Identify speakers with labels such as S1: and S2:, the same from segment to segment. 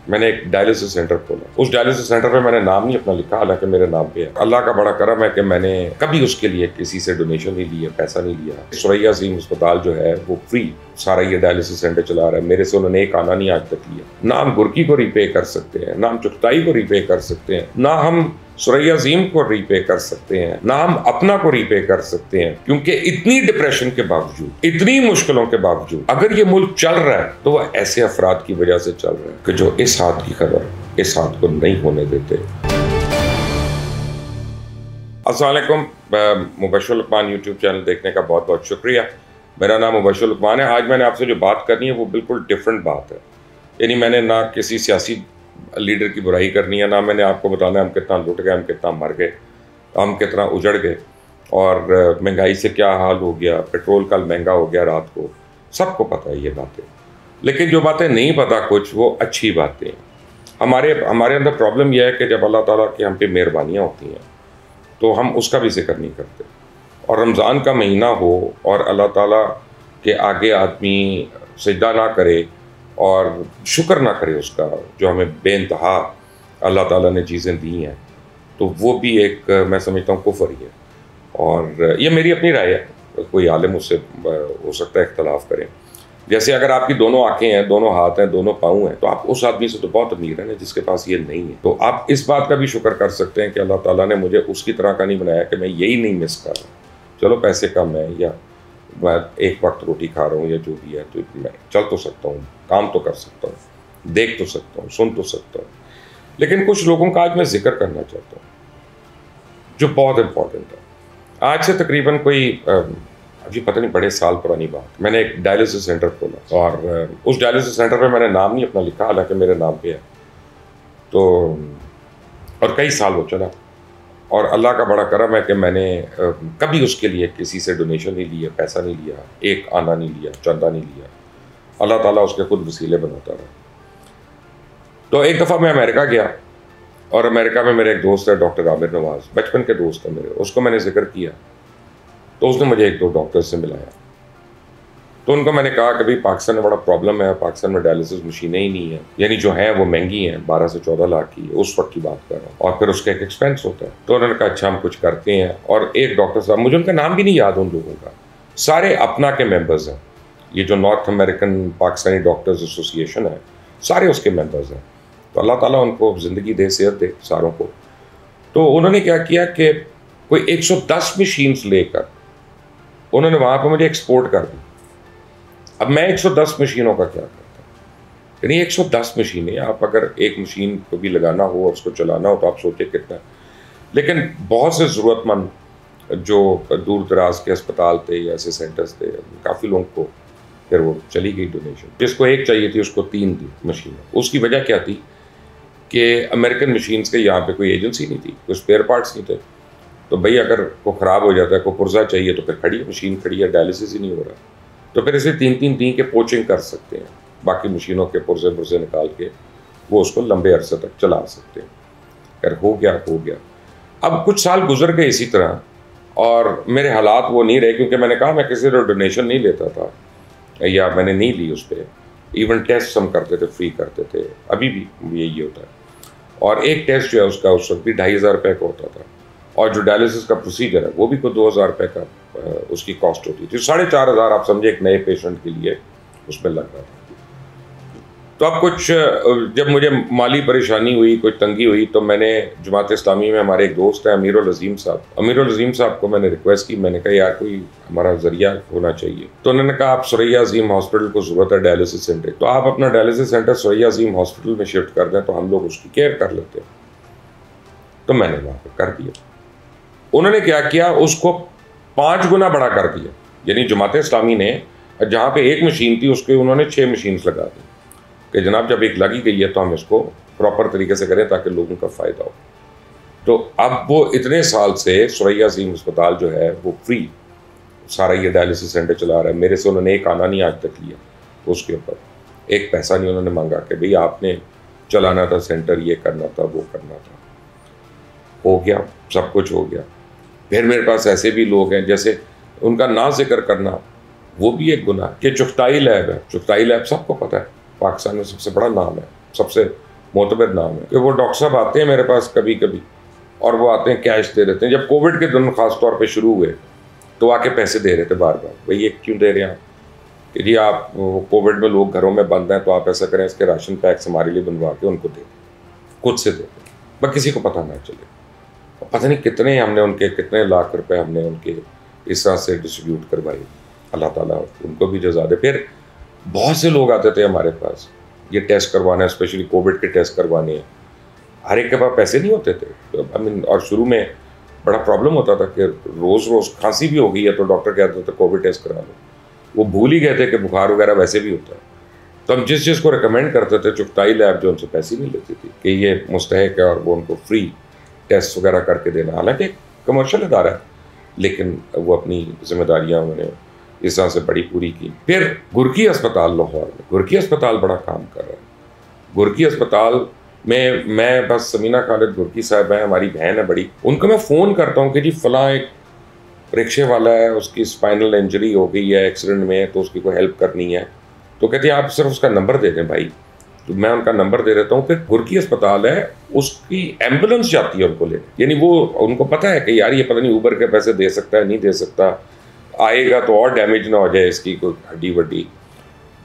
S1: मैंने एक dialysis centre खोला। उस डायलिसिस सेंटर पे मैंने नाम नहीं अपना लिखा, हालांकि मेरे नाम पे है। अल्लाह का बड़ा करम है कि मैंने कभी उसके लिए किसी से डोनेशन नहीं लिया, पैसा नहीं लिया। सुरैया अजीम अस्पताल जो है वो फ्री सारा ये डायलिसिस सेंटर चला रहा है। मेरे से उन्होंने एक आना नहीं आज तक लिया। ना हम गुरकी को रीपे कर सकते हैं, ना हम चुगताई को रीपे कर सकते हैं, ना हम सुरैया अजीम को रीपे कर सकते हैं, ना हम अपना को रीपे कर सकते हैं, क्योंकि इतनी डिप्रेशन के बावजूद, इतनी मुश्किलों के बावजूद अगर ये मुल्क चल रहा है तो वह ऐसे अफराद की वजह से चल रहा है कि जो इस हाथ की खबर इस हाथ को नहीं होने देते। अस्सलाम वालेकुम, मुबश्शिर लुकमान यूट्यूब चैनल देखने का बहुत बहुत शुक्रिया। मेरा नाम मुबश्शिर लुकमान है। आज मैंने आपसे जो बात करनी है वो बिल्कुल डिफरेंट बात है। यानी मैंने ना किसी सियासी लीडर की बुराई करनी है, ना मैंने आपको बताना है हम कितना लुट गए, हम कितना मर गए, हम कितना उजड़ गए और महंगाई से क्या हाल हो गया, पेट्रोल कल महंगा हो गया रात को। सबको पता है ये बातें, लेकिन जो बातें नहीं पता कुछ वो अच्छी बातें हैं। हमारे अंदर प्रॉब्लम यह है कि जब अल्लाह ताला की हम पे मेहरबानियाँ होती हैं तो हम उसका भी जिक्र नहीं करते। और रमज़ान का महीना हो और अल्लाह ताला के आगे आदमी सजदा ना करे और शुक्र ना करे उसका, जो हमें बेइंतहा अल्लाह ताला ने चीज़ें दी हैं, तो वो भी एक मैं समझता हूँ कुफ्र ही है। और ये मेरी अपनी राय है, कोई आलिम उससे हो सकता है इख्तलाफ करें। जैसे अगर आपकी दोनों आंखें हैं, दोनों हाथ हैं, दोनों पाँव हैं, तो आप उस आदमी से तो बहुत अमीर हैं ना जिसके पास ये नहीं है। तो आप इस बात का भी शुक्र कर सकते हैं कि अल्लाह ताला ने मुझे उसकी तरह का नहीं बनाया कि मैं यही नहीं मिस कर रहा। चलो पैसे कम है या मैं एक वक्त रोटी खा रहा हूँ या जो भी है, तो मैं चल तो सकता हूँ, काम तो कर सकता हूँ, देख तो सकता हूँ, सुन तो सकता हूँ। लेकिन कुछ लोगों का आज मैं जिक्र करना चाहता हूँ जो बहुत इम्पोर्टेंट है। आज से तकरीबन कोई अभी पता नहीं बड़े साल पुरानी बात, मैंने एक डायलिसिस सेंटर खोला और उस डायलिसिस सेंटर पे मैंने नाम नहीं अपना लिखा, हालांकि मेरे नाम पे है। तो और कई साल वो चला और अल्लाह का बड़ा करम है कि मैंने कभी उसके लिए किसी से डोनेशन नहीं लिया, पैसा नहीं लिया, एक आना नहीं लिया, चंदा नहीं लिया। अल्लाह ताला उसके खुद वसीले बनाता रहा। तो एक दफ़ा मैं अमेरिका गया और अमेरिका में मेरे एक दोस्त है डॉक्टर आमिर नवाज, बचपन के दोस्त है मेरे, उसको मैंने जिक्र किया तो उसने मुझे एक दो डॉक्टर से मिलाया। तो उनको मैंने कहा कि भाई पाकिस्तान में बड़ा प्रॉब्लम है, पाकिस्तान में डायलिसिस मशीनें ही नहीं है, यानी जो हैं वो महंगी हैं, 12 से 14 लाख की, उस वक्त की बात कर रहा हूँ, और फिर उसका एक एक्सपेंस होता है। तो उन्होंने कहा अच्छा हम कुछ करते हैं। और एक डॉक्टर साहब, मुझे उनका नाम भी नहीं याद उन लोगों का, सारे अपना के मेंबर्स हैं, ये जो north American Pakistani doctors association है, सारे उसके मेंबर्स हैं। तो अल्लाह ताला उनको ज़िंदगी दे, सेहत दे सारों को। तो उन्होंने क्या किया कि कोई 110 मशीन्स लेकर उन्होंने वहाँ पर मुझे एक्सपोर्ट कर दी। अब मैं 110 मशीनों का क्या करता हूँ, यानी 110 मशीनें, आप अगर एक मशीन को भी लगाना हो और उसको चलाना हो तो आप सोचे कितना। लेकिन बहुत से ज़रूरतमंद जो दूर दराज के अस्पताल थे या ऐसे सेंटर्स थे, काफ़ी लोगों को फिर वो चली गई डोनेशन। जिसको एक चाहिए थी उसको 3 दी मशीनें। उसकी वजह क्या थी कि अमेरिकन मशीन्स के यहाँ पे कोई एजेंसी नहीं थी, कोई स्पेयर पार्ट्स नहीं थे। तो भाई अगर को ख़राब हो जाता है, को पुर्जा चाहिए, तो फिर खड़ी मशीन खड़ी है, डायलिसिस ही नहीं हो रहा, तो फिर इसे 3-3 दी के पोचिंग कर सकते हैं, बाकी मशीनों के पुर्जे निकाल के वो उसको लंबे अरसे तक चला सकते हैं। अगर हो गया। अब कुछ साल गुजर गए इसी तरह और मेरे हालात वो नहीं रहे, क्योंकि मैंने कहा मैं किसी से डोनेशन नहीं लेता था या मैंने नहीं ली उस पर। इवन टेस्ट हम करते थे, फ्री करते थे, अभी भी यही होता है। और एक टेस्ट जो है उसका उस वक्त भी 2500 रुपये का होता था, और जो डायलिसिस का प्रोसीजर है वो भी कोई 2000 रुपये का उसकी कॉस्ट होती थी। 4500 आप समझे एक नए पेशेंट के लिए उसमें लग रहा था। तो अब कुछ जब मुझे माली परेशानी हुई, कोई तंगी हुई, तो मैंने जमात इस्लामी में हमारे एक दोस्त हैं अमीरुल अजीम साहब को मैंने रिक्वेस्ट की। मैंने कहा यार कोई हमारा जरिया होना चाहिए। तो उन्होंने कहा आप सुरैया अजीम हॉस्पिटल को ज़रूरत है डायलिसिस सेंटर, तो आप अपना डायलिसिस सेंटर सुरैया अजीम हॉस्पिटल में शिफ्ट कर दें तो हम लोग उसकी केयर कर लेते हैं। तो मैंने वहाँ पर कर दिया। उन्होंने क्या किया, उसको 5 गुना बड़ा कर दिया। यानी जमात इस्लामी ने जहाँ पे एक मशीन थी उसके उन्होंने 6 मशीन्स लगा दी कि जनाब जब एक लगी गई है तो हम इसको प्रॉपर तरीके से करें ताकि लोगों का फ़ायदा हो। तो अब वो इतने साल से सुरैया अजीम अस्पताल जो है वो फ्री सारा ये डायलिसिस सेंटर चला रहा है। मेरे से उन्होंने एक आना नहीं आज तक लिया, उसके ऊपर एक पैसा नहीं उन्होंने मांगा कि भाई आपने चलाना था सेंटर, ये करना था, वो करना था। हो गया, सब कुछ हो गया। फिर मेरे पास ऐसे भी लोग हैं जैसे उनका ना जिक्र करना वो भी एक गुनाह कि चुगताई लैब है। चुगताई लैब सबको पता है, पाकिस्तान में सबसे बड़ा नाम है, सबसे معتبر نام ہے کہ وہ ڈاکٹر صاحب آتے ہیں میرے پاس کبھی کبھی اور وہ آتے ہیں کیش دے دیتے ہیں. جب کووڈ کے دن خاص طور پہ شروع ہوئے تو آ کے پیسے دے رہے تھے بار بار. بھائی یہ کیوں دے رہے ہیں آپ کہ جی آپ کووڈ میں لوگ گھروں میں بند ہیں تو آپ ایسا کریں اس کے راشن پیکس ہمارے لیے بنوا کے ان کو دے دیں, خود سے دے دیں, بس کسی کو پتہ نہ چلے. پتہ نہیں کتنے ہم نے ان کے کتنے لاکھ روپے ہم نے ان کے اس طرح سے ڈسٹریبیوٹ کروائی. اللہ تعالیٰ ان کو بھی جزا دے. پھر بہت سے لوگ آتے تھے ہمارے پاس یہ ٹیسٹ کروانا ہے, اسپیشلی کووڈ کے ٹیسٹ کروانے ہیں. ہر ایک کے پاس پیسے نہیں ہوتے تھے. اور شروع میں بڑا پرابلم ہوتا تھا کہ روز روز کھانسی بھی ہو گئی ہے تو ڈاکٹر کہتے تھے کووڈ ٹیسٹ کرا لو. وہ بھول ہی گئے تھے کہ بخار وغیرہ ویسے بھی ہوتا ہے. تو ہم جس چیز کو ریکمینڈ کرتے تھے چغتائی لیب جو ان سے پیسے نہیں لیتی تھی کہ یہ مستحق ہے اور وہ ان کو فری ٹیسٹ وغیرہ کر کے دینا. حالانکہ کمرشل ادارہ ہے لیکن وہ اپنی ذمہ داریاں انہوں نے اس طرح سے بڑی پوری کی. پھر گرکی اسپتال لاہور میں, گرکی اسپتال بڑا کام کر رہا ہے. گرکی اسپتال میں بس سمینہ خالد گرکی صاحب ہیں, ہماری بہن ہے بڑی, ان کو میں فون کرتا ہوں کہ جی فلاں ایک رکشے والا ہے, اس کی اسپائنل انجری ہو گئی ہے ایکسیڈنٹ میں تو اس کی کوئی ہیلپ کرنی ہے. تو کہتے ہیں آپ صرف اس کا نمبر دے دیں بھائی. تو میں ان کا نمبر دے دیتا ہوں. پھر گرکی اسپتال ہے, اس کی ایمبولینس جاتی ہے ان کو لینے. یعنی وہ ان کو پتہ ہے کہ یار یہ پتہ نہیں اوبر کے پیسے دے سکتا ہے نہیں دے سکتا, آئے گا تو اور ڈیمیج نہ ہو جائے اس کی کوئی ہڈی وڈی.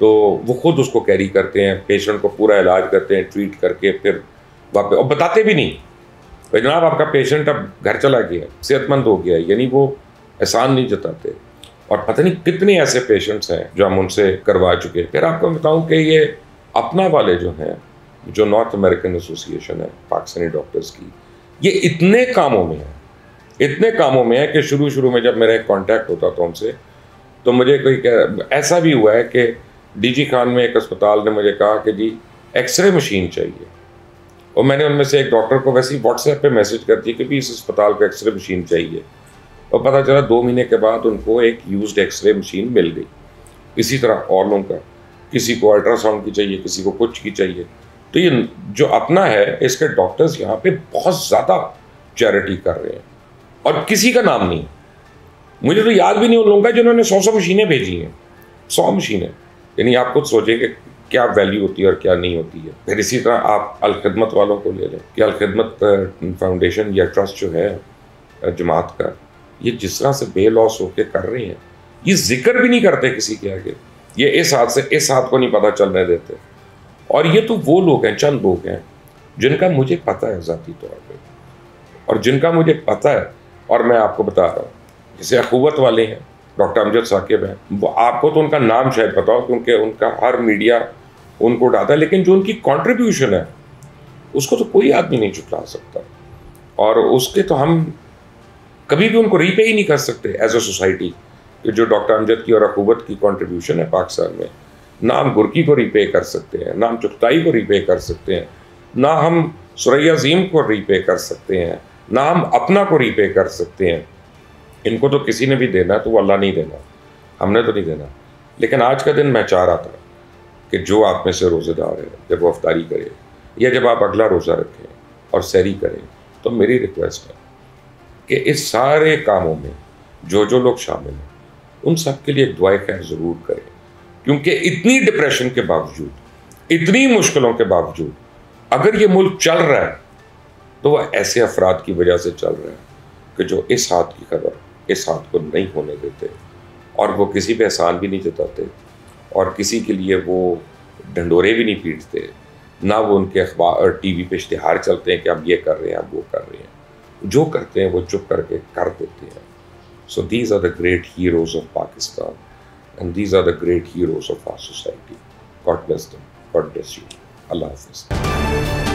S1: تو وہ خود اس کو کیری کرتے ہیں, پیشنٹ کو پورا علاج کرتے ہیں ٹریٹ کر کے پھر واپس, اور بتاتے بھی نہیں بھائی جناب آپ کا پیشنٹ اب گھر چلا گیا صحت مند ہو گیا. یعنی وہ احسان نہیں جتاتے. اور پتہ نہیں کتنے ایسے پیشنٹس ہیں جو ہم ان سے کروا چکے. پھر آپ کو بتاؤں کہ یہ اپنا والے جو ہیں, جو نارتھ امریکن ایسوسی ایشن ہے پاکستانی ڈاکٹرز کی, یہ اتنے کاموں میں ہے کہ شروع میں جب میرا ایک کانٹیکٹ ہوتا تھا ان سے تو مجھے کوئی ایسا بھی ہوا ہے کہ ڈی جی خان میں ایک اسپتال نے مجھے کہا کہ جی ایکس رے مشین چاہیے, اور میں نے ان میں سے ایک ڈاکٹر کو ویسے ہی واٹس ایپ پہ میسج کر دی کہ بھی اس اسپتال کو ایکس رے مشین چاہیے. اور پتہ چلا 2 مہینے کے بعد ان کو ایک یوزڈ ایکس رے مشین مل گئی. اسی طرح اور لوگوں کا, کسی کو الٹرا ساؤنڈ کی چاہیے, کسی کو کچھ کی چاہیے. تو یہ جو اپنا ہے اس کے ڈاکٹرز یہاں پہ بہت زیادہ چیریٹی کر رہے ہیں اور کسی کا نام نہیں. مجھے تو یاد بھی نہیں ان لوگوں کا جنہوں نے 100 مشینیں بھیجی ہیں, 100 مشینیں. یعنی آپ خود سوچیں کہ کیا ویلیو ہوتی ہے اور کیا نہیں ہوتی ہے. پھر اسی طرح آپ الخدمت والوں کو لے لیں کہ الخدمت فاؤنڈیشن یا ٹرسٹ جو ہے جماعت کا, یہ جس طرح سے بے لوس ہو کے کر رہے ہیں, یہ ذکر بھی نہیں کرتے کسی کے آگے. یہ اس ہاتھ کو نہیں پتہ چلنے دیتے. اور یہ تو وہ لوگ ہیں, چند لوگ ہیں جن کا مجھے پتہ ہے ذاتی طور پہ, اور جن کا مجھے پتہ ہے اور میں آپ کو بتا رہا ہوں. جیسے اخوت والے ہیں, ڈاکٹر امجد ثاقب ہیں, وہ آپ کو تو ان کا نام شاید پتا ہو کیونکہ ان کا ہر میڈیا ان کو اٹھاتا ہے, لیکن جو ان کی کنٹریبیوشن ہے اس کو تو کوئی آدمی نہیں جھٹلا سکتا. اور اس کے تو ہم کبھی بھی ان کو ری پے ہی نہیں کر سکتے ایز اے سوسائٹی کہ جو ڈاکٹر امجد کی اور اخوت کی کنٹریبیوشن ہے پاکستان میں. نہ ہم گرکی کو ری پے کر سکتے ہیں, نہ ہم چغتائی کو ری پے کر سکتے ہیں, نہ ہم ثریا عظیم کو ری پے کر سکتے ہیں, نہ ہم اپنا کو ری پے کر سکتے ہیں. ان کو تو کسی نے بھی دینا ہے تو وہ اللہ نہیں دینا, ہم نے تو نہیں دینا. لیکن آج کا دن میں چاہ رہا تھا کہ جو آپ میں سے روزے دار ہے جب وہ افطاری کرے یا جب آپ اگلا روزہ رکھیں اور سحری کریں, تو میری ریکویسٹ ہے کہ اس سارے کاموں میں جو لوگ شامل ہیں ان سب کے لیے ایک دعائے خیر ضرور کریں. کیونکہ اتنی ڈپریشن کے باوجود, اتنی مشکلوں کے باوجود اگر یہ ملک چل رہا ہے تو وہ ایسے افراد کی وجہ سے چل رہا ہے کہ جو اس ہاتھ کی خبر اس ہاتھ کو نہیں ہونے دیتے, اور وہ کسی پہ احسان بھی نہیں جتاتے, اور کسی کے لیے وہ ڈنڈورے بھی نہیں پیٹتے, نہ وہ ان کے اخبار اور ٹی وی پہ اشتہار چلتے ہیں کہ ہم یہ کر رہے ہیں ہم وہ کر رہے ہیں. جو کرتے ہیں وہ چپ کر کے کر دیتے ہیں. So these are the great heroes of Pakistan, and these are the great heroes of our society. God bless them. God bless you. Allah Hafiz.